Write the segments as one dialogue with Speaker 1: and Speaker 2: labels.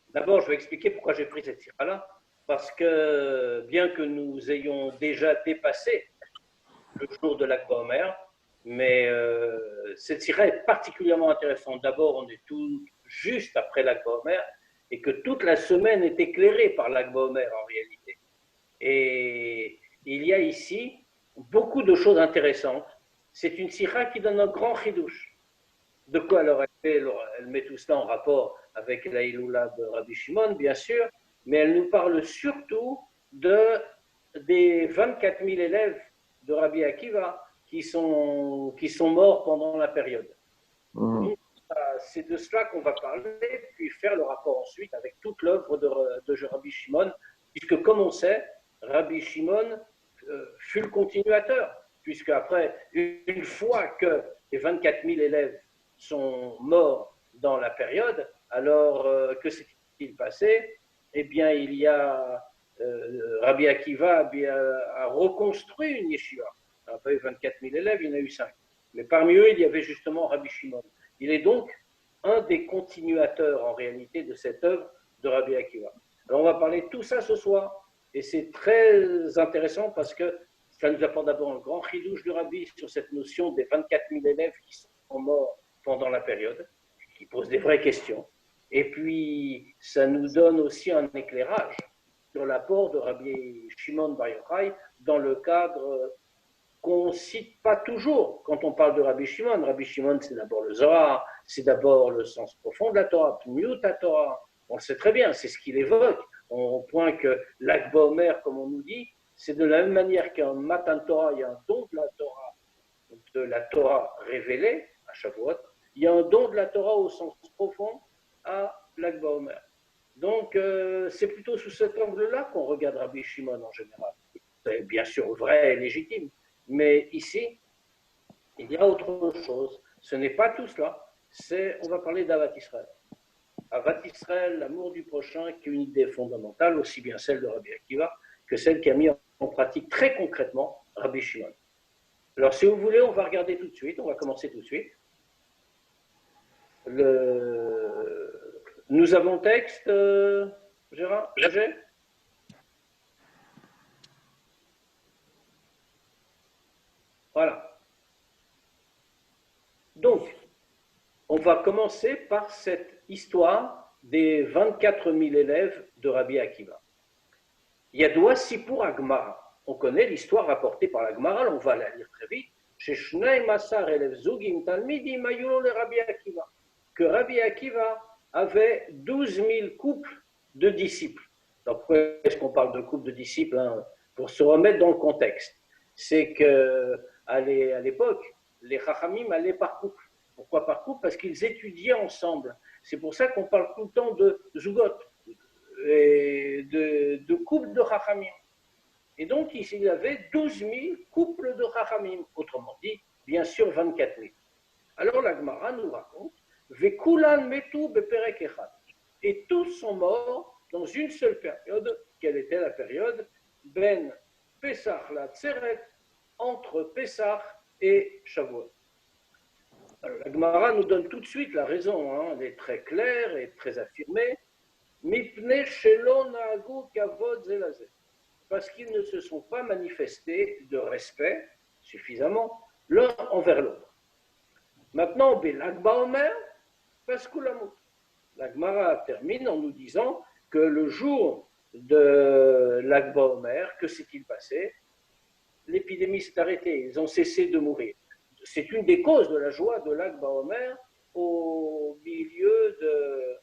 Speaker 1: d'abord, je vais expliquer pourquoi j'ai pris cette sira-là. Parce que bien que nous ayons déjà dépassé le jour de l'Akba Omer, mais cette sira est particulièrement intéressante. D'abord, on est tout juste après l'Akba Omer et que toute la semaine est éclairée par l'Akba Omer en réalité. Et il y a ici beaucoup de choses intéressantes. C'est une sira qui donne un grand chidouche. De quoi alors elle met tout cela en rapport avec la Iloula de Rabbi Shimon, bien sûr, mais elle nous parle surtout des 24 000 élèves de Rabbi Akiva qui sont morts pendant la période. Donc, c'est de cela qu'on va parler, puis faire le rapport ensuite avec toute l'œuvre de Rabbi Shimon, puisque comme on sait, Rabbi Shimon fut le continuateur, puisque après, une fois que les 24 000 élèves sont morts dans la période, alors que s'est-il passé? Eh bien, il y a Rabbi Akiva a reconstruit une yeshiva. Il n'y a pas eu 24 000 élèves, il y en a eu 5. Mais parmi eux, il y avait justement Rabbi Shimon. Il est donc un des continuateurs en réalité de cette œuvre de Rabbi Akiva. Alors on va parler de tout ça ce soir, et c'est très intéressant parce que ça nous apporte d'abord un grand chidouche de Rabbi sur cette notion des 24 000 élèves qui sont morts pendant la période, qui pose des vraies questions. Et puis, ça nous donne aussi un éclairage sur l'apport de Rabbi Shimon Bar Yochai dans le cadre qu'on ne cite pas toujours quand on parle de Rabbi Shimon. Rabbi Shimon, c'est d'abord le Zohar, c'est d'abord le sens profond de la Torah, Pniut Torah. On le sait très bien, c'est ce qu'il évoque, au point que l'Akba Omer, comme on nous dit, c'est de la même manière qu'un Matan Torah, il y a un don de la Torah révélée à Shavuot, il y a un don de la Torah au sens profond à l'Akba Omer. Donc, c'est plutôt sous cet angle-là qu'on regarde Rabbi Shimon en général. C'est bien sûr vrai et légitime, mais ici, il y a autre chose. Ce n'est pas tout cela. On va parler d'Avat Israël. Avat Israël, l'amour du prochain, qui est une idée fondamentale, aussi bien celle de Rabbi Akiva que celle qui a mis en pratique très concrètement Rabbi Shimon. Alors, si vous voulez, on va regarder tout de suite, on va commencer tout de suite. Nous avons le texte, Gérard, Gégé ? Voilà. Donc, on va commencer par cette histoire des 24 000 élèves de Rabbi Akiva. Yadoua Sipur Agmara. On connaît l'histoire rapportée par la Gemara, on va la lire très vite. Chez Shnei Masar Elev Zugim Talmidim Ayulo le Rabbi Akiva. Que Rabbi Akiva avait 12 000 couples de disciples. Donc, pourquoi est-ce qu'on parle de couples de disciples, hein? Pour se remettre dans le contexte. C'est qu'à l'époque, les Chachamim allaient par couple. Pourquoi par couple? Parce qu'ils étudiaient ensemble. C'est pour ça qu'on parle tout le temps de Zugot, et de couples de Chachamim. Et donc, il y avait 12 000 couples de Chachamim, autrement dit, bien sûr, 24 000. Alors la Gemara nous raconte Vekulan metu beperek echad. Et tous sont morts dans une seule période. Quelle était la période? Ben Pesach la Tseret, entre Pesach et Shavuot. Alors, la Gemara nous donne tout de suite la raison, hein, elle est très claire et très affirmée. Mipne shelo naagu kavod zelazeh. Parce qu'ils ne se sont pas manifestés de respect suffisamment l'un envers l'autre. Maintenant, l'Akba Omer, parce que la Gemara termine en nous disant que le jour de l'Akba Omer, que s'est-il passé? L'épidémie s'est arrêtée, ils ont cessé de mourir. C'est une des causes de la joie de l'Akba Omer au milieu de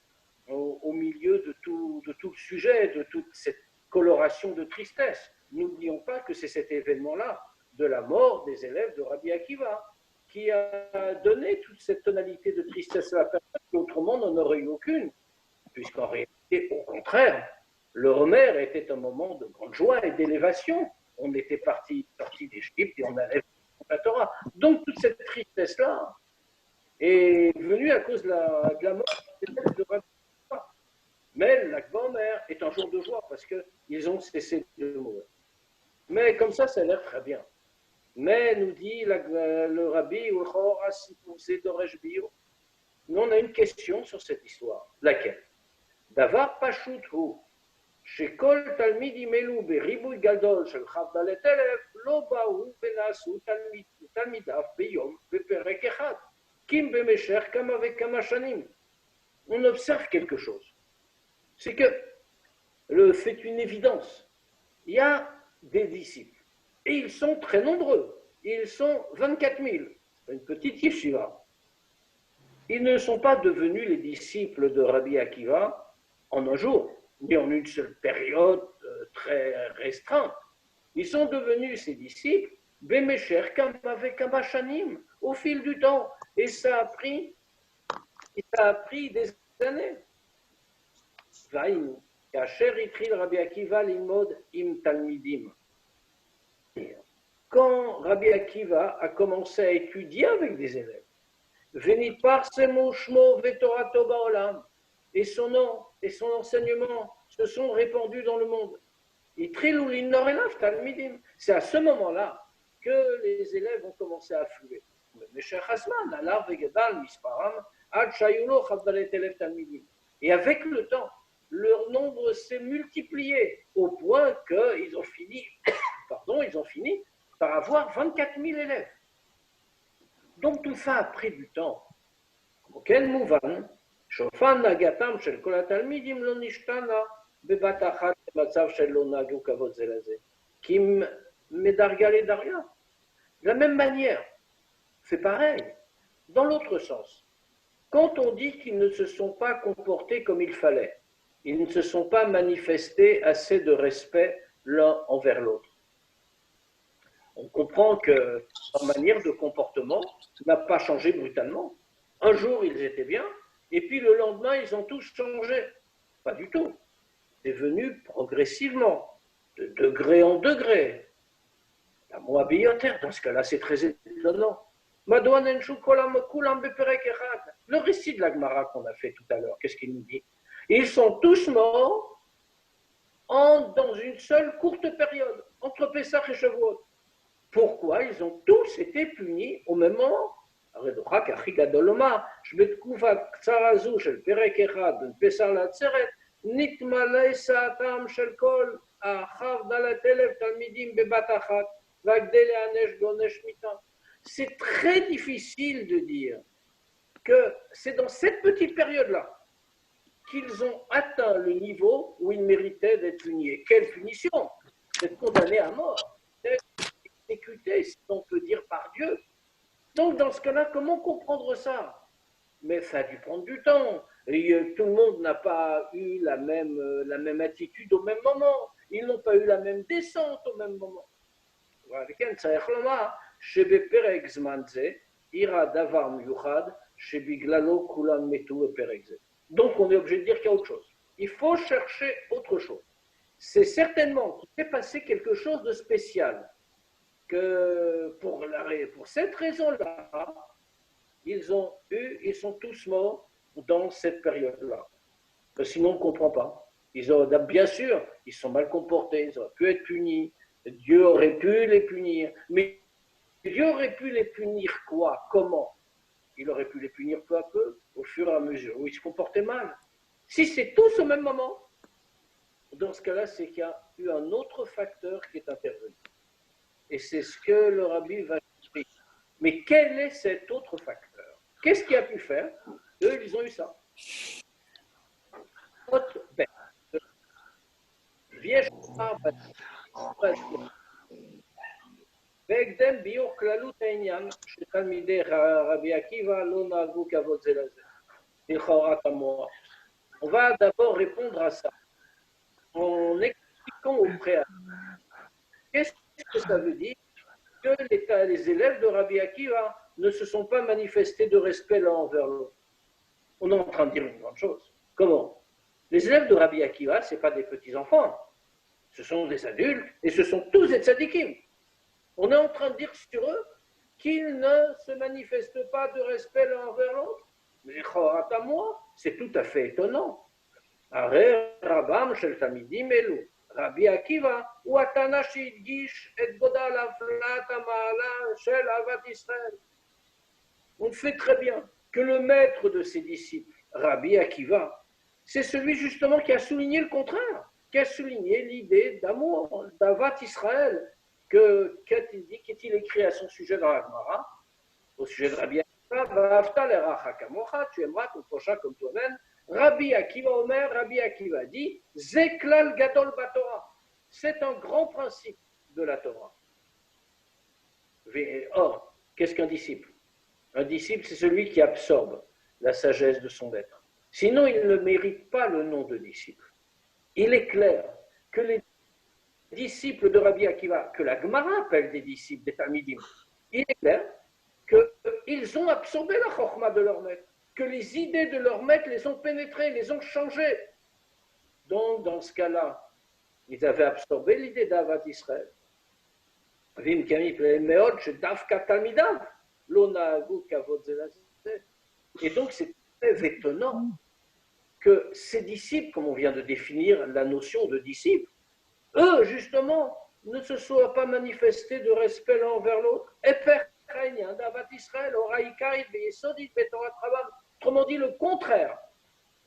Speaker 1: tout le sujet, de toute cette coloration de tristesse. N'oublions pas que c'est cet événement-là, de la mort des élèves de Rabbi Akiva, qui a donné toute cette tonalité de tristesse à la personne, qu'autrement on n'en aurait eu aucune, puisqu'en réalité, au contraire, le Homer était un moment de grande joie et d'élévation. On était sorti d'Égypte et on allait vers la Torah. Donc toute cette tristesse-là est venue à cause de la mort des élèves de Rabbi Akiva. Mais l'Akba Omer est un jour de joie parce qu'ils ont cessé de mourir. Mais comme ça a l'air très bien. Mais, nous dit le Rabbi, nous on a une question sur cette histoire. Laquelle? Davar pashut hu, shekol talmidim elu beribuy gadol shel chavdalet elef, lo baou venasu talmidav beyom beperek echad, kim bemesher kama vekama shanim. On observe quelque chose. C'est que le fait une évidence. Il y a des disciples. Et ils sont très nombreux. Ils sont 24 000. C'est une petite yeshiva. Ils ne sont pas devenus les disciples de Rabbi Akiva en un jour, ni en une seule période très restreinte. Ils sont devenus ses disciples, Bemesher Kamashanim, au fil du temps. Et ça a pris des années. Vaïnu. Rabbi Akiva limod im talmidim. Quand Rabbi Akiva a commencé à étudier avec des élèves, Venipar semo shmo vetorato baolam, et son nom et son enseignement se sont répandus dans le monde. C'est à ce moment-là que les élèves ont commencé à affluer. Et avec le temps, leur nombre s'est multiplié au point qu'ils ont fini, ils ont fini par avoir 24 000 élèves. Donc tout ça a pris du temps. Auquel mouvan, shofan nagatam shel kol hatalmidim lo nishtana bebat achat matzav shel lo nagu kavod ze laze, kim medarga le daria. De la même manière, c'est pareil, dans l'autre sens. Quand on dit qu'ils ne se sont pas comportés comme il fallait, ils ne se sont pas manifestés assez de respect l'un envers l'autre. On comprend que leur manière de comportement n'a pas changé brutalement. Un jour, ils étaient bien, et puis le lendemain, ils ont tous changé. Pas du tout. C'est venu progressivement, de degré en degré. La moabioter, dans ce cas-là, c'est très étonnant. Le récit de la Gemara qu'on a fait tout à l'heure, qu'est-ce qu'il nous dit? Ils sont tous morts dans une seule courte période, entre Pessah et Shavuot. Pourquoi? Ils ont tous été punis au même moment. C'est très difficile de dire que c'est dans cette petite période-là qu'ils ont atteint le niveau où ils méritaient d'être punis. Et quelle punition! D'être condamnés à mort, d'être exécutés, si on peut dire, par Dieu. Donc, dans ce cas-là, comment comprendre ça? Mais ça a dû prendre du temps. Et tout le monde n'a pas eu la même attitude au même moment. Ils n'ont pas eu la même descente au même moment. Donc, on est obligé de dire qu'il y a autre chose. Il faut chercher autre chose. C'est certainement qu'il s'est passé quelque chose de spécial. Que pour cette raison-là, ils sont tous morts dans cette période-là. Sinon, on ne comprend pas. Bien sûr, ils sont mal comportés, ils auraient pu être punis. Dieu aurait pu les punir. Mais Dieu aurait pu les punir quoi? Comment? Il aurait pu les punir peu à peu, au fur et à mesure où ils se comportaient mal. Si c'est tous au même moment, dans ce cas-là, c'est qu'il y a eu un autre facteur qui est intervenu. Et c'est ce que le rabbi va expliquer. Mais quel est cet autre facteur? Qu'est-ce qu'il a pu faire? Eux, ils ont eu ça. בהקדם ביור כללות העניין שתלמידי רבי עקיבא לא נהגו כבוד זה לזה, לכאורת המוח. On va d'abord répondre à ça en expliquant au préalable. Qu'est-ce que ça veut dire que les élèves de Rabbi Akiva ne se sont pas manifestés de respect l'un envers l'autre? On est en train de dire une grande chose. Comment? Les élèves de Rabbi Akiva, ce n'est pas des petits-enfants. Ce sont des adultes et ce sont tous des tzadikim. On est en train de dire sur eux qu'ils ne se manifestent pas de respect l'un envers l'autre. Mais à moi, c'est tout à fait étonnant. Rabam shel tamidim elu, Rabbi Akiva, ou Atana sheidgish et godal avlat hama'ala shel avat Israël. On fait très bien que le maître de ses disciples, Rabbi Akiva, c'est celui justement qui a souligné le contraire, qui a souligné l'idée d'amour, d'Avat Israël, qu'est-il dit, qu'est-il écrit à son sujet dans la Gemara, au sujet de Rabbi Akiva, Va'afta l'eracha kamocha, tu aimeras ton prochain comme toi-même. Rabbi Akiva Omer, Rabbi Akiva dit, Zeklal Gadol Batorah. C'est un grand principe de la Torah. Or, qu'est-ce qu'un disciple? Un disciple, c'est celui qui absorbe la sagesse de son maître. Sinon, il ne mérite pas le nom de disciple. Il est clair que les disciples de Rabbi Akiva, que la Gemara appelle des disciples, des Talmidim, il est clair qu'ils ont absorbé la chorma de leur maître, que les idées de leur maître les ont pénétrées, les ont changées. Donc, dans ce cas-là, ils avaient absorbé l'idée d'Avat Israël. Et donc, c'est très étonnant que ces disciples, comme on vient de définir la notion de disciples, eux, justement, ne se soient pas manifestés de respect l'un envers l'autre. Autrement dit, le contraire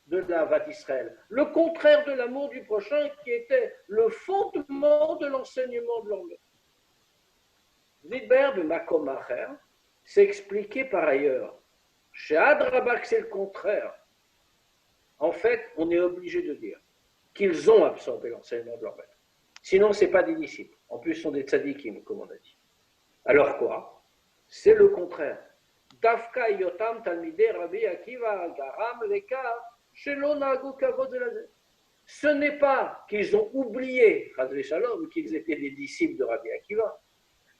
Speaker 1: de l'Avat Israël, le contraire de l'amour du prochain qui était le fondement de l'enseignement de leur maître. Zidber de Makom Acher, c'est expliqué par ailleurs. Chez Adrabak, c'est le contraire. En fait, on est obligé de dire qu'ils ont absorbé l'enseignement de leur maître. Sinon, ce n'est pas des disciples. En plus, ce sont des tzadikim, comme on a dit. Alors quoi? C'est le contraire. Dafka yotam talmidei Rabbi Akiva garam leka shelo nagu kavod zelazeh. Ce n'est pas qu'ils ont oublié, Shalom, qu'ils étaient des disciples de Rabbi Akiva,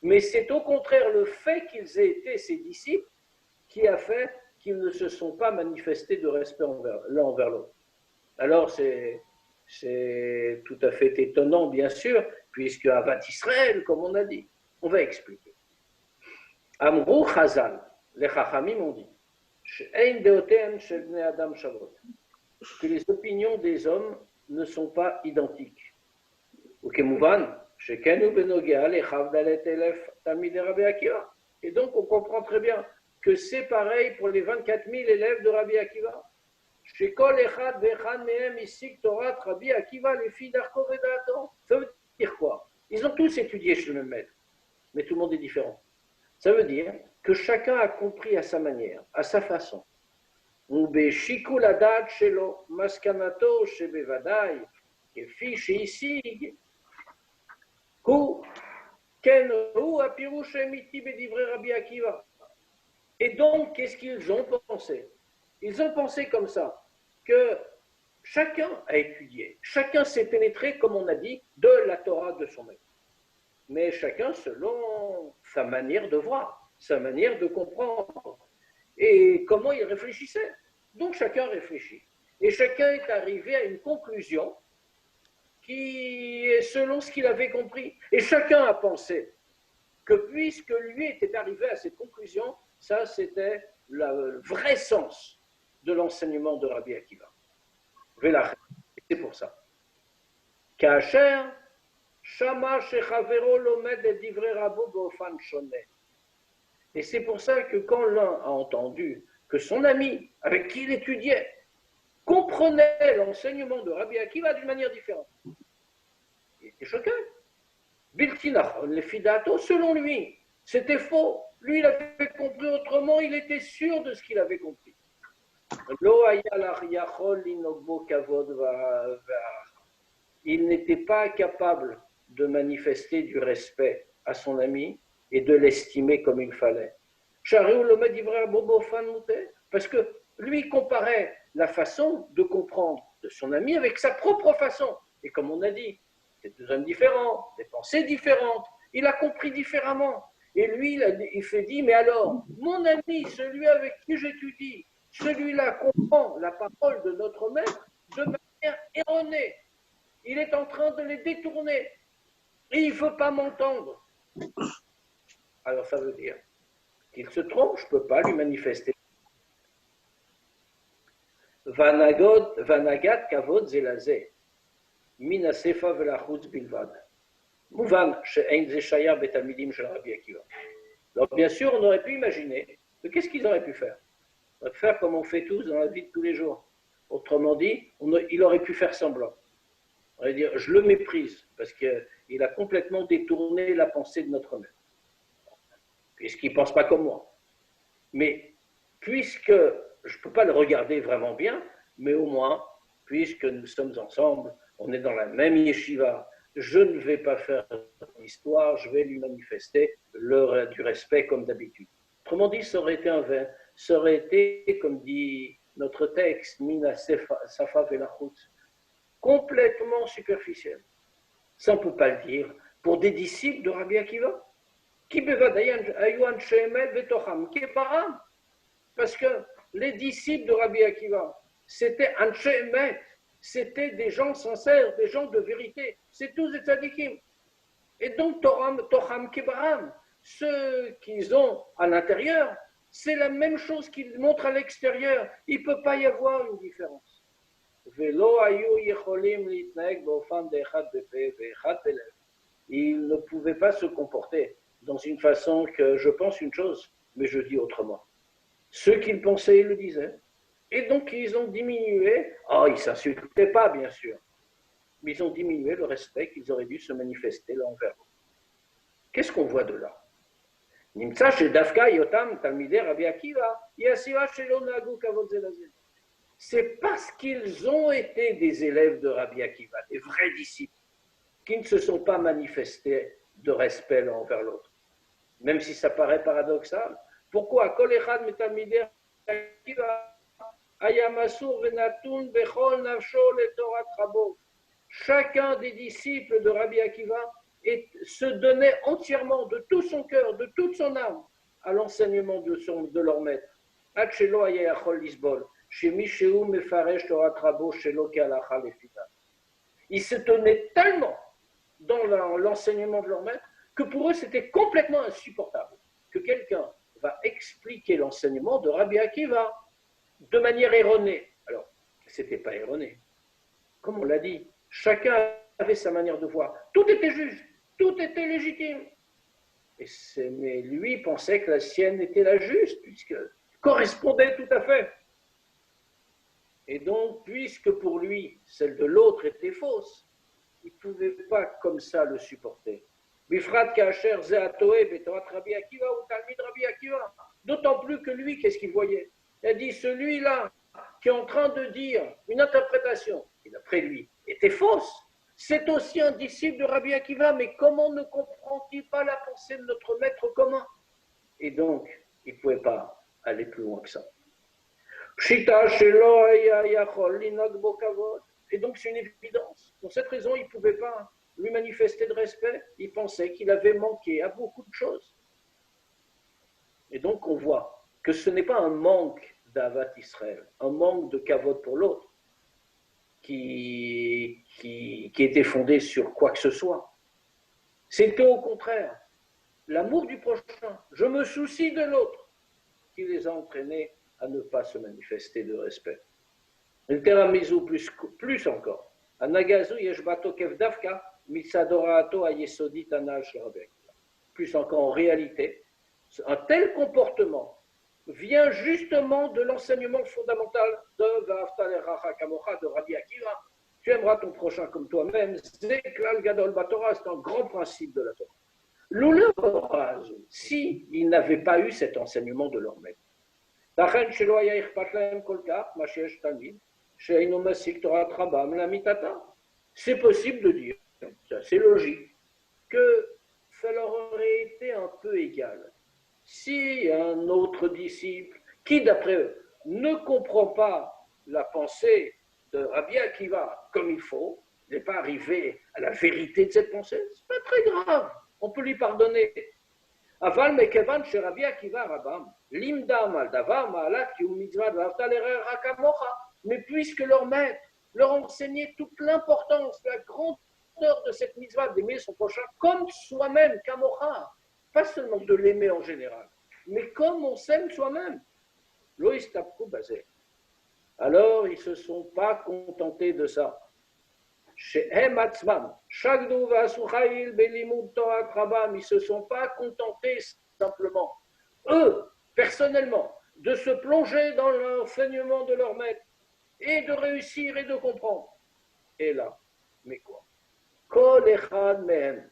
Speaker 1: mais c'est au contraire le fait qu'ils aient été ses disciples qui a fait qu'ils ne se sont pas manifestés de respect l'un envers l'autre. Alors c'est tout à fait étonnant, bien sûr, puisque Avat Israël, comme on a dit, on va expliquer. Amrou Chazal, les Chachamim ont dit que les opinions des hommes ne sont pas identiques. Et donc on comprend très bien que c'est pareil pour les 24 000 élèves de Rabbi Akiva. Ça veut dire quoi? Ils ont tous étudié chez le même maître, mais tout le monde est différent. Ça veut dire que chacun a compris à sa manière, à sa façon. Et donc, qu'est-ce qu'ils ont pensé? Ils ont pensé comme ça, que chacun a étudié, chacun s'est pénétré, comme on a dit, de la Torah de son maître. Mais chacun selon sa manière de voir, sa manière de comprendre, et comment il réfléchissait. Donc chacun réfléchit. Et chacun est arrivé à une conclusion qui est selon ce qu'il avait compris. Et chacun a pensé que puisque lui était arrivé à cette conclusion, ça c'était le vrai sens de l'enseignement de Rabbi Akiva. C'est pour ça. Kacher, Shama Shechavero Lomed et Divrei Rabo Beofan Shone. Et c'est pour ça que quand l'un a entendu que son ami, avec qui il étudiait, comprenait l'enseignement de Rabbi Akiva d'une manière différente, il était choqué. Biltinach, le Fidato, selon lui, c'était faux. Lui, il avait compris autrement, il était sûr de ce qu'il avait compris. Il n'était pas capable de manifester du respect à son ami et de l'estimer comme il fallait. Parce que lui comparait la façon de comprendre de son ami avec sa propre façon. Et comme on a dit, c'est deux hommes différents, des pensées différentes, il a compris différemment. Et lui, il s'est dit, mais alors, mon ami, celui avec qui j'étudie, celui-là comprend la parole de notre maître de manière erronée. Il est en train de les détourner. Et il ne veut pas m'entendre. Alors ça veut dire qu'il se trompe, je ne peux pas lui manifester. Vanagat kavod zelazeh. Mina sefa velachutz bilvad. Mouvan she'ein zeshaya betamidim shel Rabbi Akiva. Alors bien sûr, on aurait pu imaginer, mais qu'est-ce qu'ils auraient pu faire? On aurait pu faire comme on fait tous dans la vie de tous les jours. Autrement dit, il aurait pu faire semblant. On va dire, je le méprise, parce qu'il a complètement détourné la pensée de notre maître, puisqu'il ne pense pas comme moi. Mais puisque je ne peux pas le regarder vraiment bien, mais au moins, puisque nous sommes ensemble, on est dans la même yeshiva, je ne vais pas faire l'histoire, je vais lui manifester du respect comme d'habitude. Autrement dit, ça aurait été un vain, ça aurait été, comme dit notre texte, Mina Safa Velachut, complètement superficiel. Ça, on ne peut pas le dire pour des disciples de Rabbi Akiva. Parce que les disciples de Rabbi Akiva, c'était Anshe Emet, c'était des gens sincères, des gens de vérité, c'est tous des tzadikim. Et donc, Tocham Kebaram, ceux qu'ils ont à l'intérieur, c'est la même chose qu'ils montrent à l'extérieur. Il ne peut pas y avoir une différence. Ils ne pouvaient pas se comporter dans une façon que je pense une chose, mais je dis autrement. Ceux qu'ils pensaient, ils le disaient. Et donc, ils ont diminué. Oh, ils ne s'insultaient pas, bien sûr. Mais ils ont diminué le respect qu'ils auraient dû se manifester l'un envers l'autre. Qu'est-ce qu'on voit de là? C'est parce qu'ils ont été des élèves de Rabbi Akiva, des vrais disciples, qui ne se sont pas manifestés de respect l'un envers l'autre. Même si ça paraît paradoxal. Pourquoi? Chacun des disciples de Rabbi Akiva se donnait entièrement, de tout son cœur, de toute son âme, à l'enseignement de leur maître. Ils se tenaient tellement dans l'enseignement de leur maître que pour eux c'était complètement insupportable que quelqu'un va expliquer l'enseignement de Rabbi Akiva de manière erronée. Alors, ce n'était pas erroné. Comme on l'a dit, chacun avait sa manière de voir. Tout était juste, tout était légitime. Mais lui pensait que la sienne était la juste, puisqu'elle correspondait tout à fait. Et donc, puisque pour lui, celle de l'autre était fausse, il ne pouvait pas comme ça le supporter. D'autant plus que lui, qu'est-ce qu'il voyait? Il a dit, celui-là qui est en train de dire une interprétation, qui d'après lui était fausse, c'est aussi un disciple de Rabbi Akiva, mais comment ne comprend-il pas la pensée de notre maître commun? Et donc, il ne pouvait pas aller plus loin que ça. Et donc, c'est une évidence. Pour cette raison, il ne pouvait pas lui manifester de respect. Il pensait qu'il avait manqué à beaucoup de choses. Et donc, on voit que ce n'est pas un manque d'Avat Israël, un manque de kavod pour l'autre, qui était fondé sur quoi que ce soit. C'était au contraire l'amour du prochain, je me soucie de l'autre, qui les a entraînés à ne pas se manifester de respect. Le teramizu plus encore. Anagazu yeshbato kevdavka mitsadorato ayesodit anal shlabek. Plus encore en réalité, un tel comportement vient justement de l'enseignement fondamental de Va'afta le'racha kamocha de Rabbi Akiva. Tu aimeras ton prochain comme toi-même. Zeklal gadol batorah, c'est un grand principe de la Torah. L'ouleorazu, si ils n'avaient pas eu cet enseignement de leur maître, c'est possible de dire, c'est logique, que ça leur aurait été un peu égal. Si un autre disciple, qui d'après eux ne comprend pas la pensée de Rabbi Akiva comme il faut, n'est pas arrivé à la vérité de cette pensée, c'est pas très grave, on peut lui pardonner. Aval mekevan chez Rabbi Akiva Rabam, limdam al davar ma'alat ki hu mitzvah v'avta l'erreur hakamocha. Mais puisque leur maître leur enseignait toute l'importance, la grandeur de cette mitzvah d'aimer son prochain comme soi-même, kamocha, pas seulement de l'aimer en général, mais comme on s'aime soi-même. Loïstapku basé. Alors ils ne se sont pas contentés de ça. Ils ne se sont pas contentés simplement, eux, personnellement, de se plonger dans l'enseignement de leur maître et de réussir et de comprendre. Et là, mais quoi? Kol echad mehem,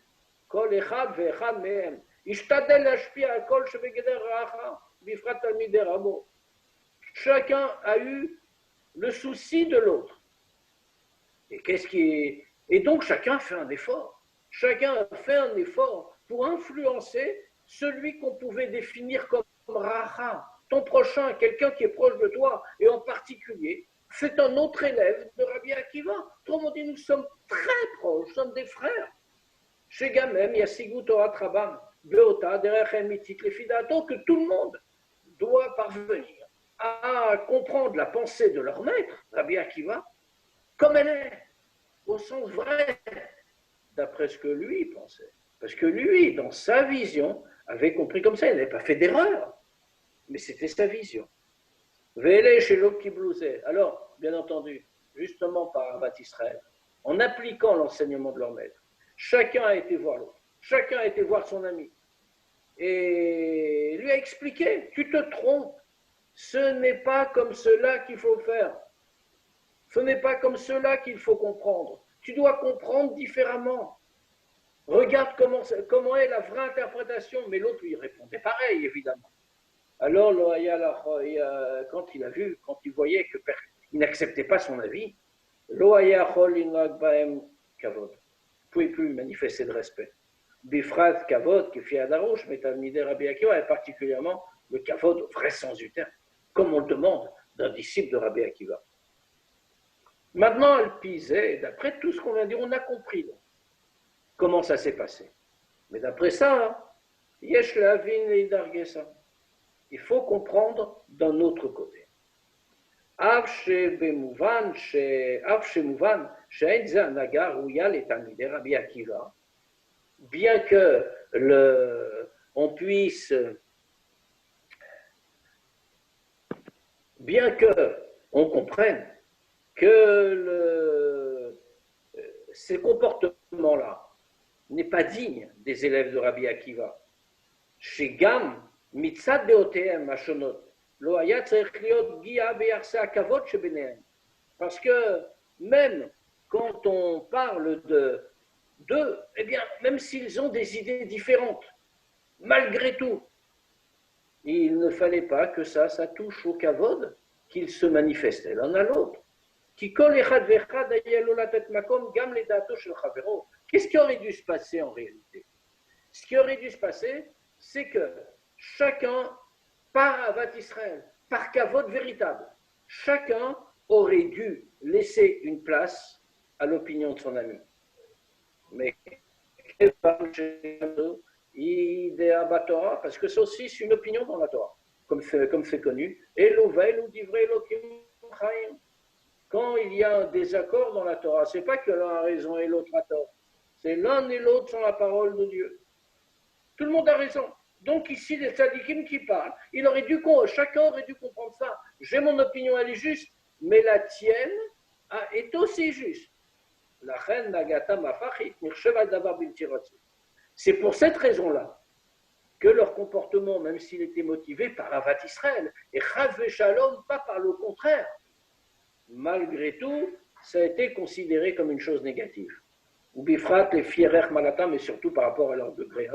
Speaker 1: kol echad ve'echad mehem, ishtadel להשפיע על כל שבגדר רעך, בפרט תלמידי רבו. Chacun a eu le souci de l'autre. Et donc chacun fait un effort. Chacun fait un effort pour influencer celui qu'on pouvait définir comme Racha, ton prochain, quelqu'un qui est proche de toi, et en particulier, c'est un autre élève de Rabbi Akiva. Autrement dit, nous sommes très proches, nous sommes des frères. Chez Gamem, Yassigu Torah Rabam, Beota, Derech Mitzit, les Fidato, que tout le monde doit parvenir à comprendre la pensée de leur maître, Rabbi Akiva, comme elle est, au sens vrai, d'après ce que lui pensait. Parce que lui, dans sa vision, avait compris comme ça, il n'avait pas fait d'erreur, mais c'était sa vision. Vélé chez l'Okiblouzé. Alors, bien entendu, justement par Avat Israël, en appliquant l'enseignement de leur maître, chacun a été voir l'autre, chacun a été voir son ami, et lui a expliqué, tu te trompes, ce n'est pas comme cela qu'il faut faire, ce n'est pas comme cela qu'il faut comprendre, tu dois comprendre différemment. Regarde comment est la vraie interprétation, mais l'autre lui répondait pareil, évidemment. Alors, quand il a vu, quand il voyait qu'il n'acceptait pas son avis, Loaya Chol Inag Baem Kavod. Il ne pouvait plus manifester de respect. Bifrat Kavod, qui fait Adarouche, mais Talmidei Rabbi Akiva, et particulièrement le Kavod au vrai sens du terme, comme on le demande d'un disciple de Rabbi Akiva. Maintenant, elle pisait, d'après tout ce qu'on vient de dire, on a compris donc, comment ça s'est passé. Mais d'après ça, Yesh Lavin Leidargesa. Il faut comprendre d'un autre côté. Bien que on puisse, bien que on comprenne que ces comportements-là n'est pas digne des élèves de Rabbi Akiva. Chez Gam, mitzad deotehem hashonot, lo haya tzarich liot gia beyarse hakavod shebenehem. Parce que même quand on parle d'eux, eh bien, même s'ils ont des idées différentes, malgré tout, il ne fallait pas que ça touche au kavod, qu'ils se manifestaient l'un à l'autre. Qu'est-ce qui aurait dû se passer en réalité? Ce qui aurait dû se passer, c'est que chacun, par Avat Israël, par kavod véritable, chacun aurait dû laisser une place à l'opinion de son ami. Mais parce que c'est aussi une opinion dans la Torah, comme c'est connu. Quand il y a un désaccord dans la Torah, ce n'est pas que l'un a raison et l'autre a tort. C'est l'un et l'autre sont la parole de Dieu. Tout le monde a raison. Donc ici, les tzadikim qui parlent, chacun aurait dû comprendre ça. J'ai mon opinion, elle est juste, mais la tienne est aussi juste. C'est pour cette raison-là que leur comportement, même s'il était motivé par Avat Israël, et Chas Shalom, pas par le contraire, malgré tout, ça a été considéré comme une chose négative. Ou bifrat, les fierech malata, mais surtout par rapport à leur degré.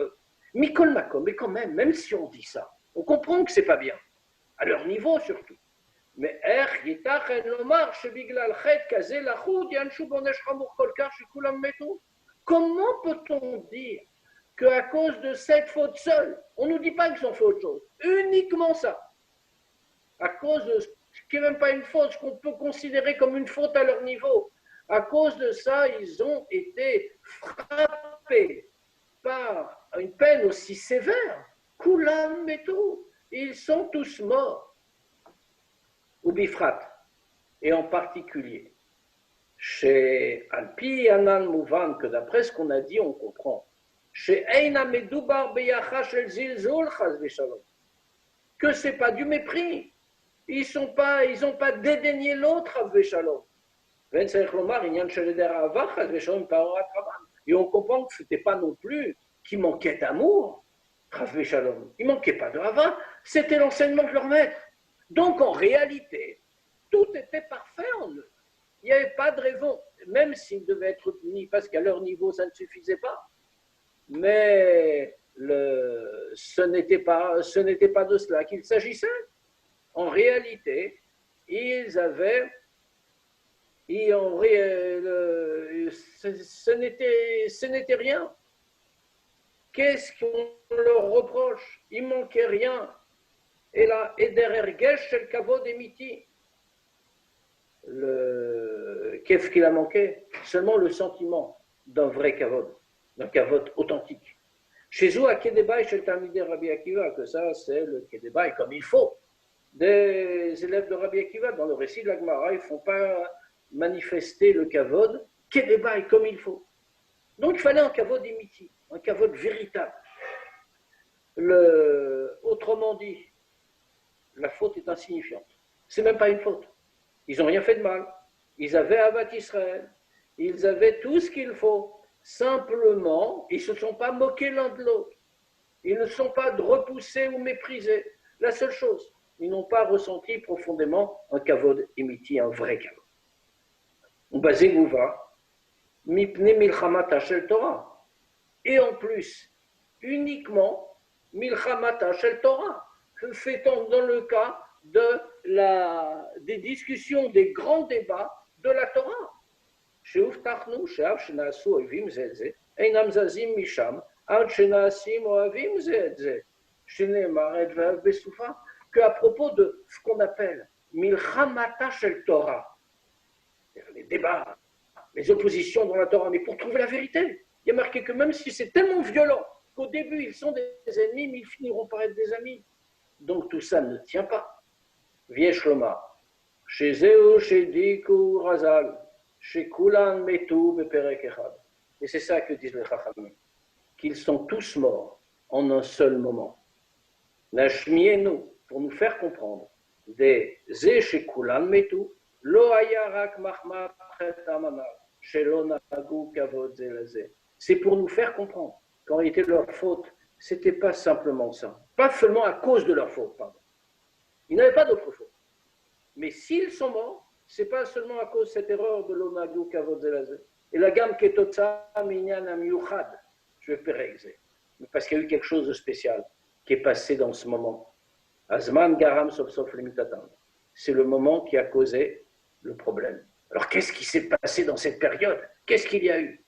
Speaker 1: Mikol Makom, mais quand même si on dit ça, on comprend que c'est pas bien, à leur niveau surtout. Mais comment peut-on dire qu'à cause de cette faute seule, on ne nous dit pas qu'ils ont fait autre chose, uniquement ça, à cause de ce qui n'est même pas une faute, ce qu'on peut considérer comme une faute à leur niveau, à cause de ça, ils ont été frappés par une peine aussi sévère, Kulam Metou, ils sont tous morts. Ou Bifrat, et en particulier, chez Alpi Anan Mouvan, que d'après ce qu'on a dit, on comprend, chez Eina Medoubar Beyachash El Zilzul Chaz Veshalom, que ce n'est pas du mépris, ils n'ont pas dédaigné l'autre à Veshalom. Et on comprend que ce n'était pas non plus qu'ils manquaient d'amour, il ne manquait pas de Hava, c'était l'enseignement de leur maître. Donc en réalité, tout était parfait en eux. Il n'y avait pas de raison, même s'ils devaient être punis parce qu'à leur niveau, ça ne suffisait pas. Mais ce n'était pas de cela qu'il s'agissait. En réalité, ils avaient, ce n'était rien. Qu'est-ce qu'on leur reproche? Il manquait rien. Et là, Eder Ergesh el Kavod Emiti. Qu'est-ce qu'il a manqué? Seulement le sentiment d'un vrai Kavod, d'un Kavod authentique. Chez eux, à Kedeba et chez le Talmidei Rabbi Akiva, que ça, c'est le Kedeba, et comme il faut. Des élèves de Rabbi Akiva, dans le récit de la Gemara, ils ne font pas manifester le Kavod, Kedeba et comme il faut. Donc il fallait un Kavod imiti, un Kavod véritable. Autrement dit, la faute est insignifiante. Ce n'est même pas une faute. Ils n'ont rien fait de mal. Ils avaient Avat Israël. Ils avaient tout ce qu'il faut. Simplement, ils ne se sont pas moqués l'un de l'autre. Ils ne sont pas repoussés ou méprisés. La seule chose, ils n'ont pas ressenti profondément un kavod imiti, un vrai kavod. Basé Gouva, mipne milchamata shel Torah. Et en plus, uniquement milchamata shel Torah, fait-on dans le cas des discussions, des grands débats de la Torah. שהובטחנו שאף שנעשו אוהבים זה את זה, אינם זזים משם עד שנעשים אוהבים זה את זה, שנאמר את ואהב בסופה, qu'à propos de ce qu'on appelle milchamata shel Torah, les débats, les oppositions dans la Torah, mais pour trouver la vérité, il y a marqué que même si c'est tellement violent qu'au début ils sont des ennemis, mais ils finiront par être des amis. Donc tout ça ne tient pas. Viesh Loma, chez Zéo, chez Dikou, Razal, chez Kulan, Metou, Beperek Echad. Et c'est ça que disent les Chachamim, qu'ils sont tous morts en un seul moment. Nashmienu, pour nous faire comprendre, des Zé chez Kulan, Metou, Lo Ayarak Mahma Amana, chez Lonagu Kavod Zelazé. C'est pour nous faire comprendre qu'en réalité leur faute, c'était pas simplement ça. Pas seulement à cause de leur faute, pardon. Ils n'avaient pas d'autre faute. Mais s'ils sont morts, ce n'est pas seulement à cause de cette erreur de l'Onagou Kavod Zelazé. Et la gamme Ketotsa Minyan Amiyuchad, je vais péréxer. Parce qu'il y a eu quelque chose de spécial qui est passé dans ce moment. Azman Garam Sof Sof Limitatam. C'est le moment qui a causé le problème. Alors qu'est-ce qui s'est passé dans cette période? Qu'est-ce qu'il y a eu?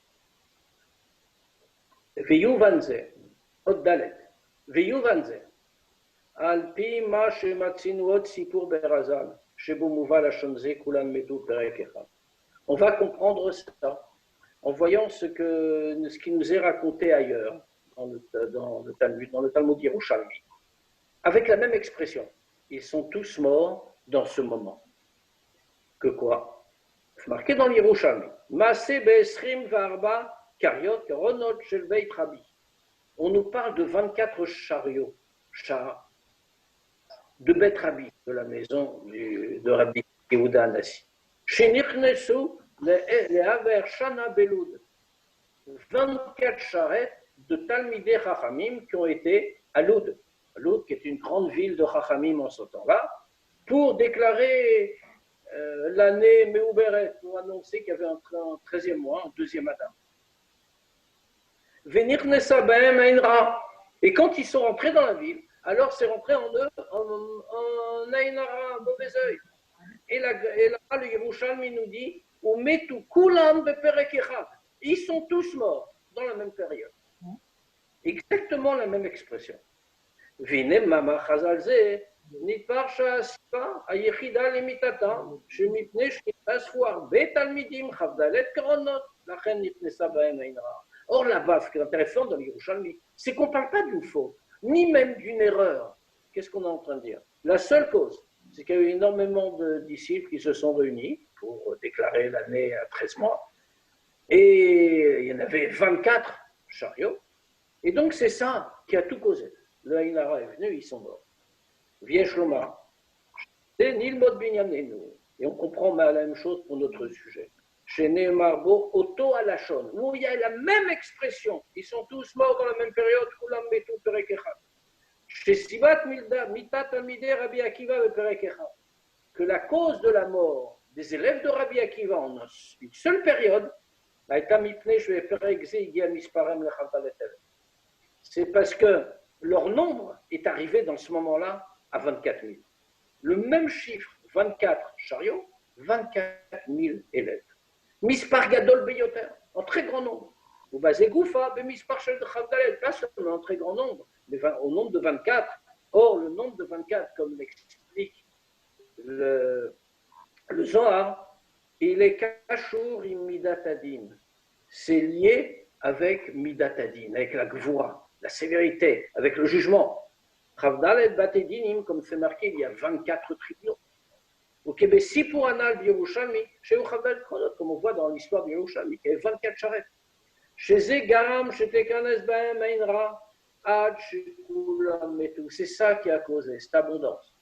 Speaker 1: Veyuvanze, Oddalet, Veyuvanze. על פי מה שמצינו עוד סיפור ברז"ל, שבו מובא לשון זה כולן מתו פרק אחד. On va comprendre ça en voyant ce qui nous est raconté ailleurs dans le Talmud, dans le Talmud Yerushalmi, avec la même expression. Ils sont tous morts dans ce moment. Que quoi? C'est marqué dans l'Yerushalmi. Masé be'esrim v'arba kariot ronot shel beit Rabbi. On nous parle de 24 chariots, de Beit Rabbi, de la maison de Rabbi Yehuda Anassi. Shenichnesu le'aver shana belud. 24 charrettes de Talmidei Chachamim qui ont été à Loud. Loud, qui est une grande ville de Chachamim en ce temps-là, pour déclarer l'année Meuberet, pour annoncer qu'il y avait un 13e mois, un 2e Adam. Venirnesa b'hem einra. Et quand ils sont rentrés dans la ville, alors c'est rentré en eux en Aïnara, un mauvais œil. Et là, le Yerushalmi nous dit Umetu kulam beperek echad. Ils sont tous morts dans la même période. Exactement la même expression. Vinem mama chazalze nitpar sha'asipa ayechida limitata shemipne shnitnasfu arbe talmidim chavdalet kronot lachen nitnesa b'hem einra. Or là-bas, ce qui est intéressant dans le Yerushalmi, c'est qu'on ne parle pas d'une faute, ni même d'une erreur. Qu'est-ce qu'on est en train de dire? La seule cause, c'est qu'il y a eu énormément de disciples qui se sont réunis pour déclarer l'année à 13 mois. Et il y en avait 24 chariots. Et donc c'est ça qui a tout causé. Le Haïnara est venu, ils sont morts. Viesh Loma, Nilmod Binyanenu. Et on comprend la même chose pour notre sujet. Chez Nemarbo, Oto Alashon, où il y a la même expression. Ils sont tous morts dans la même période. Kulam Metu Perek Echad. Chez Sibat Mitat Amidei Rabbi Akiva Perek Echad. que la cause de la mort des élèves de Rabbi Akiva en une seule période, c'est parce que leur nombre est arrivé dans ce moment-là à 24 000. Le même chiffre, 24 chariots, 24 000 élèves. Mispar Gadol Beyoter, en très grand nombre. Ou basé Goufa, Mispar Shel Chavdalet, pas seulement en très grand nombre, mais au nombre de 24. Or, le nombre de 24, comme l'explique le Zohar, il est Kashour im Midatadin. C'est lié avec Midatadin, avec la Gvoura, la sévérité, avec le jugement. Chavdalet Batedinim, comme c'est marqué, il y a 24 tribunaux. Au Québec, si pour Anal Yerushalmi, chez Uchabel Kronot, comme on voit dans l'histoire de Yerushalmi, il y a 24 charrettes. Chez Zegaram, chez Tekanes Baem Einra, Ad, chez Kulam et tout. C'est ça qui a causé cette abondance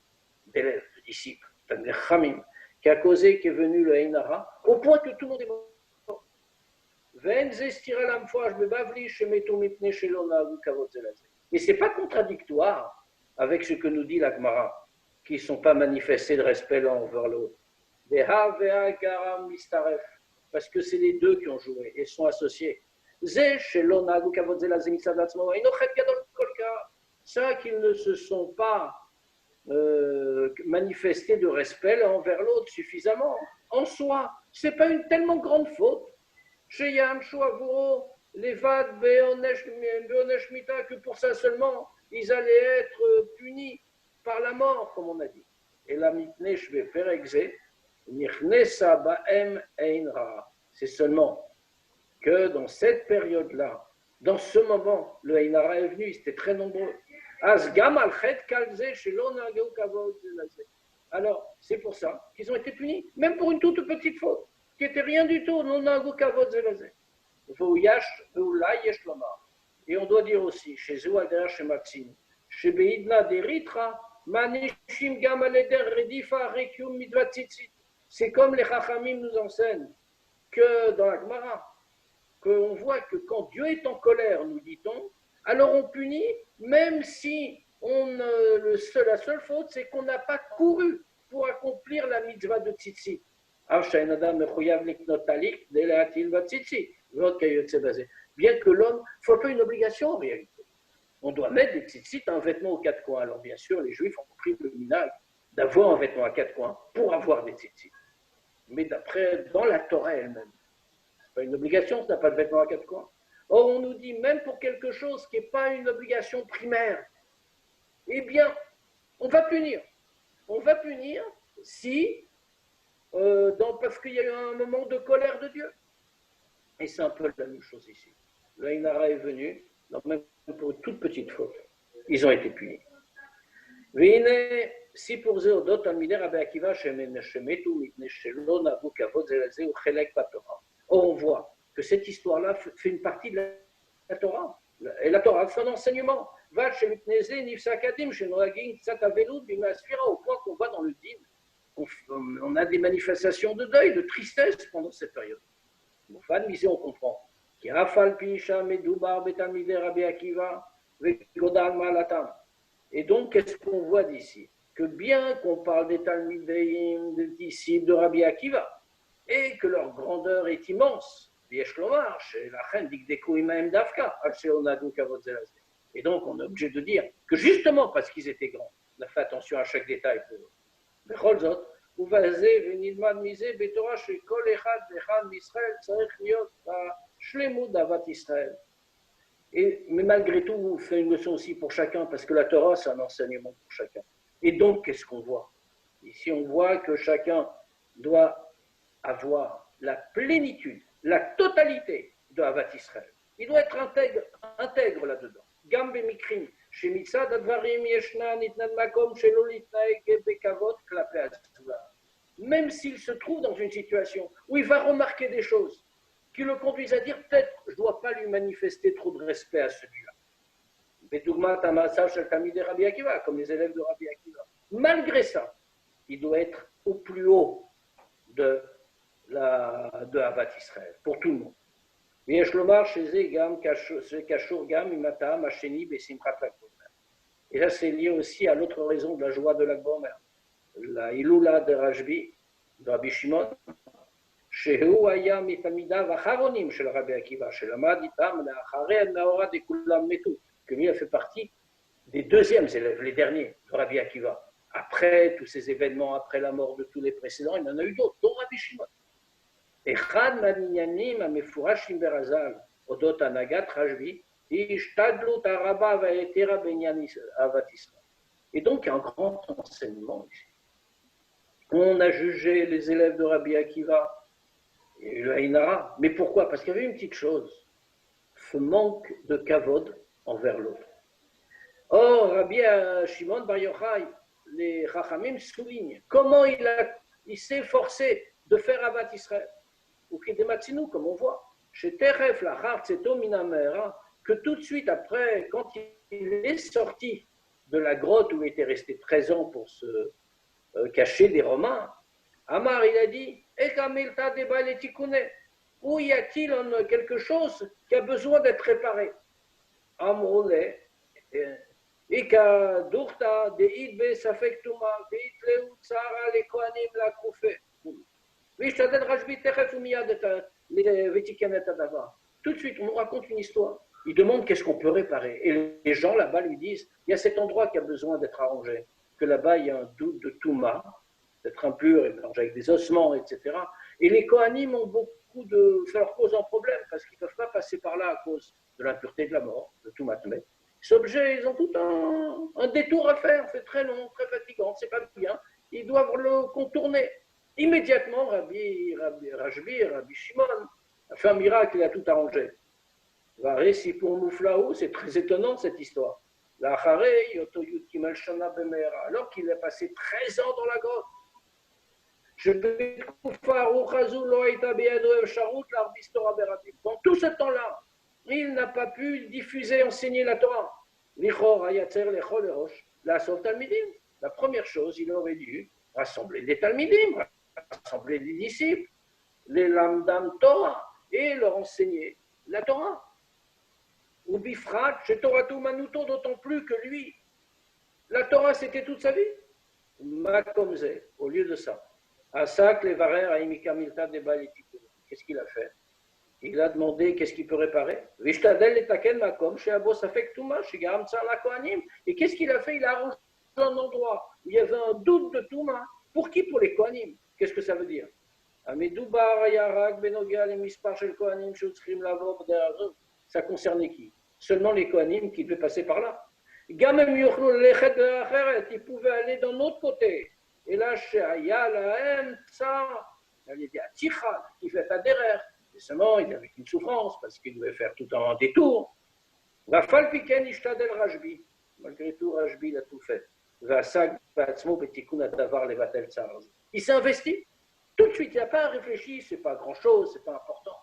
Speaker 1: d'élèves, de disciples, de Chamim, qui a causé qu'est venu le Einara, au point que tout le monde est mort. Mais ce n'est pas contradictoire avec ce que nous dit la Gemara, qui ne sont pas manifestés de respect l'un envers l'autre. Parce que c'est les deux qui ont joué et sont associés. Ça qu'ils ne se sont pas manifestés de respect l'un envers l'autre suffisamment, en soi, ce n'est pas une tellement grande faute. Que pour ça seulement, ils allaient être punis par la mort, comme on a dit. Et la mitnesh ve'perexé, nichnesa ba'em einra. C'est seulement que dans cette période-là, dans ce moment, le einra est venu, ils étaient très nombreux. Alors, c'est pour ça qu'ils ont été punis, même pour une toute petite faute, qui n'était rien du tout. Et on doit dire aussi, chez Zouadar, chez Maxime, chez Beidna deritra, manishim gam aleder redifa rekium midvatzitzit. C'est comme les Chachamim nous enseignent que dans la Gemara, qu'on voit que quand Dieu est en colère, nous dit-on, alors on punit, même si la seule faute, c'est qu'on n'a pas couru pour accomplir la mitzvah de tzitzit. Bien que l'homme, il ne faut pas une obligation en réalité. On doit mettre des tzitzit, un vêtement aux quatre coins. Alors bien sûr, les Juifs ont pris le minhag d'avoir un vêtement à quatre coins pour avoir des tzitzit. Mais dans la Torah elle-même, ce n'est pas une obligation, ça n'a pas de vêtement à quatre coins. Or, on nous dit, même pour quelque chose qui n'est pas une obligation primaire, eh bien, on va punir. On va punir si, parce qu'il y a eu un moment de colère de Dieu. Et c'est un peu la même chose ici. Le Einara est venu, même pour une toute petite faute. Ils ont été punis. Si pour Zéodot, Rabbi Akiva, on voit que cette histoire-là fait une partie de la Torah. Et la Torah, son enseignement. Au point qu'on voit dans le Din, on a des manifestations de deuil, de tristesse pendant cette période. On comprend. Et donc, qu'est-ce qu'on voit d'ici? Que bien qu'on parle des Talmidéim, des disciples de Rabbi Akiva, et que leur grandeur est immense, et donc, on est obligé de dire que justement parce qu'ils étaient grands, on a fait attention à chaque détail pour eux. Mais malgré tout, c'est une leçon aussi pour chacun, parce que la Torah, c'est un enseignement pour chacun. Et donc, qu'est-ce qu'on voit? Ici, on voit que chacun doit avoir la plénitude, la totalité de Havat Israël. Il doit être intègre là-dedans. Gambe mikrim, chez Mitzad Advarim Yeshna Nitnan Makom Shelo Litnaeg Bekavot Klape Azula. Même s'il se trouve dans une situation où il va remarquer des choses qui le conduisent à dire peut-être je ne dois pas lui manifester trop de respect à celui-là. Comme les élèves de Rabbi Akiva. Malgré ça, il doit être au plus haut de Havat Israël, pour tout le monde. Et ça, c'est lié aussi à l'autre raison de la joie de la Gomer. la Iloula de Rajbi, de Rabbi Shimon, שהוא היה מתלמידיו האחרונים של רבי עקיבא, שלמד איתם לאחרי המאורע דכולם מתו, que lui a fait partie des deuxièmes élèves, les derniers, de Rabbi Akiva. Après tous ces événements, après la mort de tous les précédents, il y en a eu d'autres, dont Rabbi Shimon. אחד מהעניינים המפורשים ברז"ל אודות הנהגת רשב"י היא השתדלות הרבה והיתרה בעניין אהבת ישראל. Et donc, il y a un grand enseignement ici. On a jugé les élèves de Rabbi Akiva, et le Haïnara. Mais pourquoi? Parce qu'il y avait une petite chose, ce manque de kavod envers l'autre. Or, Rabbi Shimon Bar Yochai, les Chachamim soulignent comment il s'est forcé de faire Avat Israël. Ou Kedematzinu, comme on voit, chez Teref, la Hartzeto Minamera, que tout de suite après, quand il est sorti de la grotte où il était resté 13 ans pour se cacher des Romains, Amar, il a dit, où y a-t-il quelque chose qui a besoin d'être réparé? Amroule, Ika Durta, Deid Be Safek Tuma, Deid Leu Tsara, les Kohanim, la Koufé. Vishtadel Rajbi Teref Umiyad, les Vetikanet Adava. Tout de suite, on nous raconte une histoire. Il demande qu'est-ce qu'on peut réparer. Et les gens là-bas lui disent, il y a cet endroit qui a besoin d'être arrangé. Que là-bas, il y a un doute de Touma, d'être impur et mélangé avec des ossements, etc. Et les Kohanim ont beaucoup de. Ça leur cause un problème parce qu'ils ne peuvent pas passer par là à cause de l'impureté de la mort, de tout matmet. Cet objet, ils ont tout un détour à faire, c'est très long, très fatigant, c'est pas bien. Ils doivent le contourner. Immédiatement, Rabbi Shimon a fait un miracle, il a tout arrangé. C'est très étonnant cette histoire. Alors qu'il a passé 13 ans dans la grotte. Dans tout ce temps-là, il n'a pas pu diffuser, enseigner la Torah. La première chose, il aurait dû rassembler les Talmidim, rassembler les disciples, les Lamdam Torah, et leur enseigner la Torah. Ou Bifrat, chez Torah Manuto, d'autant plus que lui, la Torah c'était toute sa vie. Makomze, au lieu de ça. Asak Levarer Aimika Milta Debaletiku. Qu'est-ce qu'il a fait? Il a demandé qu'est-ce qu'il peut réparer. Vishtadel etaken makom chez Abo Safek Touma, chez Garam Tzala Kohanim. Et qu'est-ce qu'il a fait? Il a arrangé un endroit où il y avait un doute de Touma. Pour qui? Pour les Kohanim. Qu'est-ce que ça veut dire? Amidoubar Yarak Benogal et Mispar Shel Kohanim Shutzrim Lavo. Ça concernait qui? Seulement les Kohanim qui devaient passer par là. Gamem Yochlu Lechet Acheret, ils pouvaient aller d'un autre côté. Et là, chez Ayala, ça, il y a des Tichal qui fait à derrière. Et seulement, il avait une souffrance parce qu'il devait faire tout un détour. La Falpiken Ishtadel Rajbi. Malgré tout, Rajbi il a tout fait. Il s'est investi. Tout de suite, il n'a pas réfléchi, c'est pas grand-chose, c'est pas important.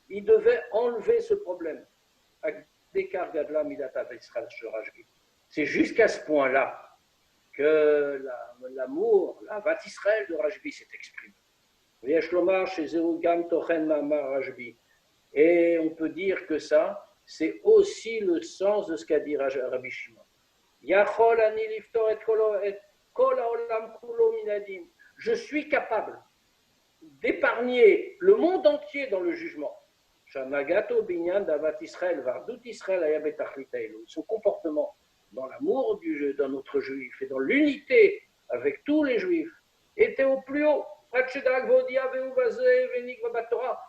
Speaker 1: Il devait enlever ce problème. C'est jusqu'à ce point-là que l'amour, la Vat Israël de Rajbi s'est exprimé. Et on peut dire que ça, c'est aussi le sens de ce qu'a dit Rabbi Shimon. Je suis capable d'épargner le monde entier dans le jugement. Son comportement dans l'amour d'un autre juif et dans l'unité avec tous les juifs était au plus haut,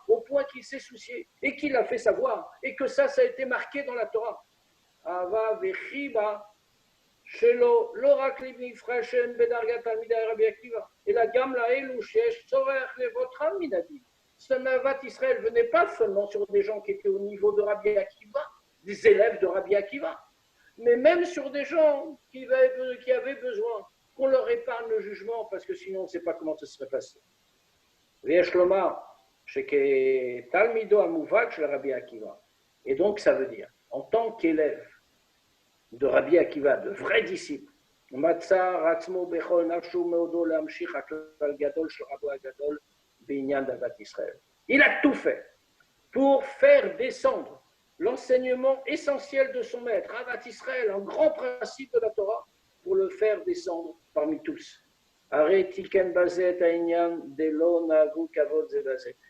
Speaker 1: au point qu'il s'est soucié et qu'il a fait savoir, et que ça a été marqué dans la Torah. Et la gamme la ce Navat Israël venait pas seulement sur des gens qui étaient au niveau de Rabbi Akiva, des élèves de Rabbi Akiva, mais même sur des gens qui avaient besoin qu'on leur épargne le jugement, parce que sinon on ne sait pas comment ça serait passé. Et donc ça veut dire, en tant qu'élève de Rabbi Akiva, de vrais disciples, il a tout fait pour faire descendre l'enseignement essentiel de son maître, Avat Israël, un grand principe de la Torah, pour le faire descendre parmi tous.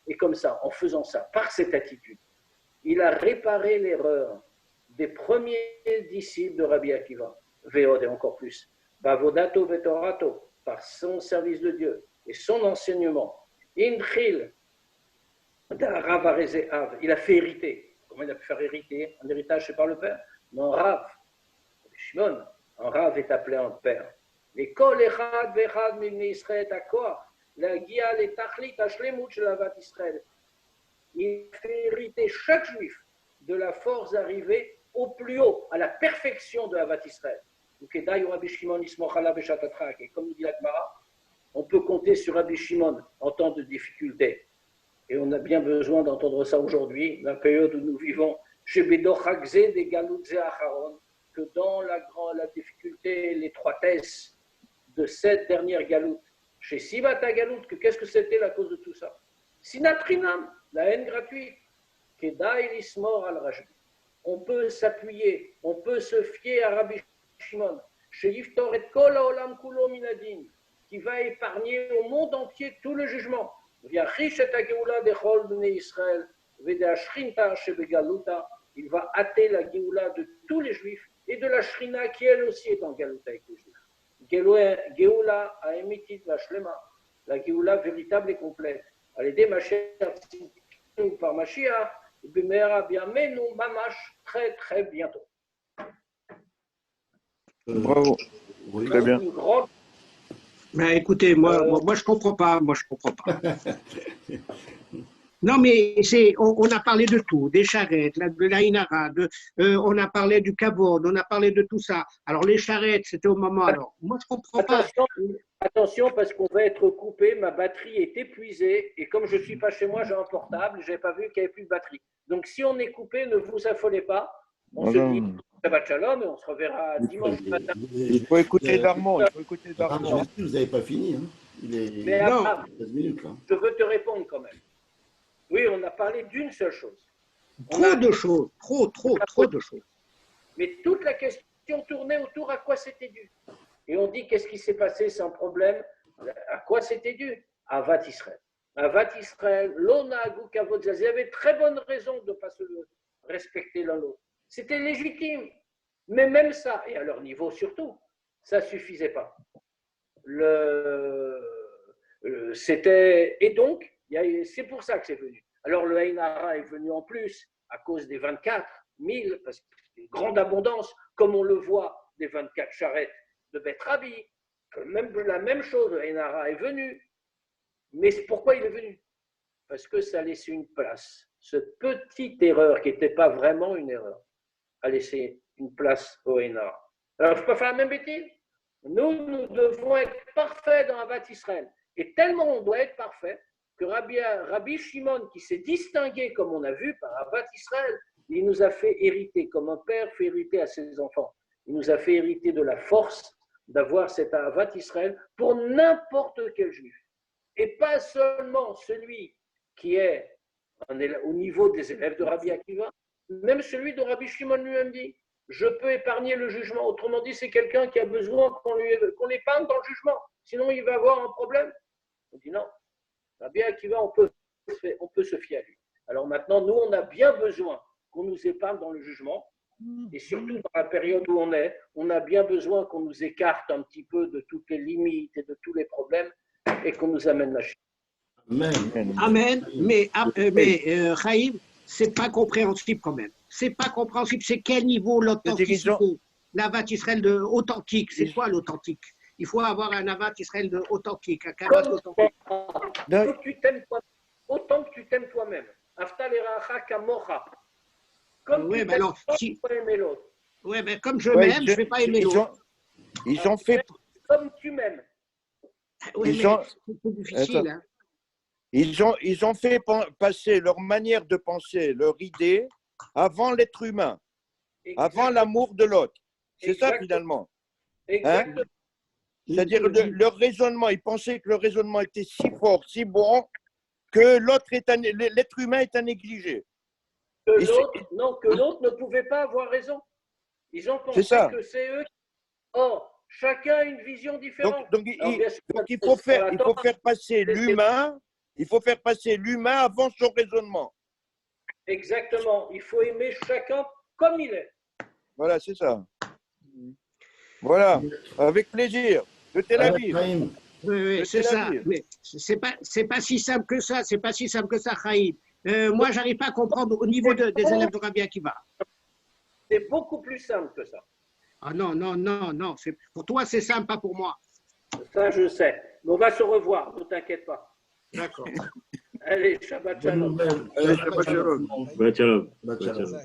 Speaker 1: Et comme ça, en faisant ça, par cette attitude, il a réparé l'erreur des premiers disciples de Rabbi Akiva, Veod et encore plus, Bavodato Vetorato, par son service de Dieu et son enseignement. Inchil, il a fait hériter. Comment il a pu faire hériter? Un héritage, c'est par le père. Non, Rav, Shimon, un Rav est appelé un père. Et Kol Echad Vechad Mibnei Israël Takoach, la Gia le Tachlit Ashlemut Shel Avat Israël. Il fait hériter chaque juif de la force d'arriver au plus haut, à la perfection de Avat Israël. Et comme nous dit la Gemara, on peut compter sur Rabbi Shimon en temps de difficulté. Et on a bien besoin d'entendre ça aujourd'hui, dans la période où nous vivons, que dans la difficulté, l'étroitesse de cette dernière galoute, chez Sibata Galoute, qu'est-ce que c'était la cause de tout ça? Sinatrinam, la haine gratuite, Kedai Lismor al Rajbi. On peut s'appuyer, on peut se fier à Rabbi Shimon, chez Yiftor et Kol Haolam Kulo Minadin, qui va épargner au monde entier tout le jugement. Il va hâter la Géoula de tous les juifs et de la Shrina qui elle aussi est en Galouta avec les juifs. Géoula a émitit la Shlema, la Géoula véritable et complète. Allez, des Mashiach ou par Mashiach, Bimera Biamenu Mamash, très très bientôt.
Speaker 2: Bravo.
Speaker 3: Oui.
Speaker 2: Très bien.
Speaker 4: Mais écoutez, moi, je comprends pas. Non, mais on a parlé de tout, des charrettes, de la Inara, on a parlé du Kavod, on a parlé de tout ça. Alors, les charrettes, c'était au moment. Alors, moi, je comprends pas.
Speaker 1: Attention, parce qu'on va être coupé, ma batterie est épuisée, et comme je ne suis pas chez moi, j'ai un portable, je n'avais pas vu qu'il n'y avait plus de batterie. Donc, si on est coupé, ne vous affolez pas. On se dit Shabbat Shalom et on se reverra dimanche matin.
Speaker 2: Il faut écouter Darmon.
Speaker 3: Vous n'avez pas fini. Hein. Il est
Speaker 1: Mais
Speaker 3: 15 minutes. Là.
Speaker 1: Je veux te répondre quand même. Oui, on a parlé d'une seule chose.
Speaker 4: Trop de choses.
Speaker 1: Mais toute la question tournait autour à quoi c'était dû. Et on dit qu'est-ce qui s'est passé sans problème. À quoi c'était dû? Avat Israël. Avat Israël, l'ona agou kavod. Il y avait très bonne raison de ne pas se respecter l'un l'autre. C'était légitime. Mais même ça, et à leur niveau surtout, ça ne suffisait pas. Et donc, c'est pour ça que c'est venu. Alors le Haïnara est venu en plus à cause des 24 000, parce que c'est une grande abondance, comme on le voit des 24 charrettes de Beth Rabbi. La même chose, le Haïnara est venu. Mais pourquoi il est venu? Parce que ça laissait une place. Cette petite erreur, qui n'était pas vraiment une erreur, a laissé une place au Haïnara. Alors, je ne peux pas faire la même bêtise. Nous devons être parfaits dans Avat Israël. Et tellement on doit être parfait que Rabbi Shimon, qui s'est distingué, comme on a vu, par Avat Israël, il nous a fait hériter, comme un père fait hériter à ses enfants. Il nous a fait hériter de la force d'avoir cet Avat Israël pour n'importe quel juif. Et pas seulement celui qui est au niveau des élèves de Rabbi Akiva, même celui dont Rabbi Shimon lui-même dit je peux épargner le jugement. Autrement dit, c'est quelqu'un qui a besoin qu'on l'épargne dans le jugement. Sinon, il va avoir un problème. On dit non. Rabbi Akiva, on peut se fier à lui. Alors maintenant, nous, on a bien besoin qu'on nous épargne dans le jugement. Et surtout dans la période où on a bien besoin qu'on nous écarte un petit peu de toutes les limites et de tous les problèmes et qu'on nous amène la chute.
Speaker 4: Amen. Mais Chaim, c'est pas compréhensible quand même. C'est pas compréhensible. C'est quel niveau l'authenticité? L'Avat Israël authentique. C'est quoi l'authentique? Il faut avoir un Avat Israël authentique, un Kavod authentique.
Speaker 1: Autant que tu t'aimes toi-même. Afta l'eracha kamocha. Comme tu t'aimes, tu peux aimer l'autre.
Speaker 4: Oui, mais comme je m'aime, je ne vais pas aimer l'autre.
Speaker 2: Ils ont fait.
Speaker 1: Comme tu m'aimes.
Speaker 4: Oui, c'est difficile. Hein.
Speaker 2: Ils ont fait passer leur manière de penser, leur idée, avant l'être humain, avant l'amour de l'autre. C'est ça finalement.
Speaker 1: Exactement.
Speaker 2: Hein? C'est-à-dire leur raisonnement, ils pensaient que le raisonnement était si fort, si bon, que l'être humain est à négliger.
Speaker 1: Que l'autre ne pouvait pas avoir raison. Ils ont pensé que c'est eux. Or, chacun a une vision différente.
Speaker 2: Donc, il faut faire passer l'humain, avant son raisonnement.
Speaker 1: Exactement. Il faut aimer chacun comme il est.
Speaker 2: Voilà, c'est ça. Voilà, avec plaisir. De Tel Aviv.
Speaker 4: Oui, c'est ça. Mais c'est pas si simple que ça. C'est pas si simple que ça, Chaim. Moi, j'arrive pas à comprendre au niveau des élèves de Rabbi Akiva.
Speaker 1: C'est beaucoup plus simple que ça.
Speaker 4: Ah non. Pour toi, c'est simple, pas pour moi.
Speaker 1: Ça, je sais. Mais on va se revoir, ne t'inquiète pas.
Speaker 4: D'accord.
Speaker 1: Allez, Shabbat Shalom.
Speaker 2: Allez, Shabbat Shalom.
Speaker 3: Shabbat Shalom.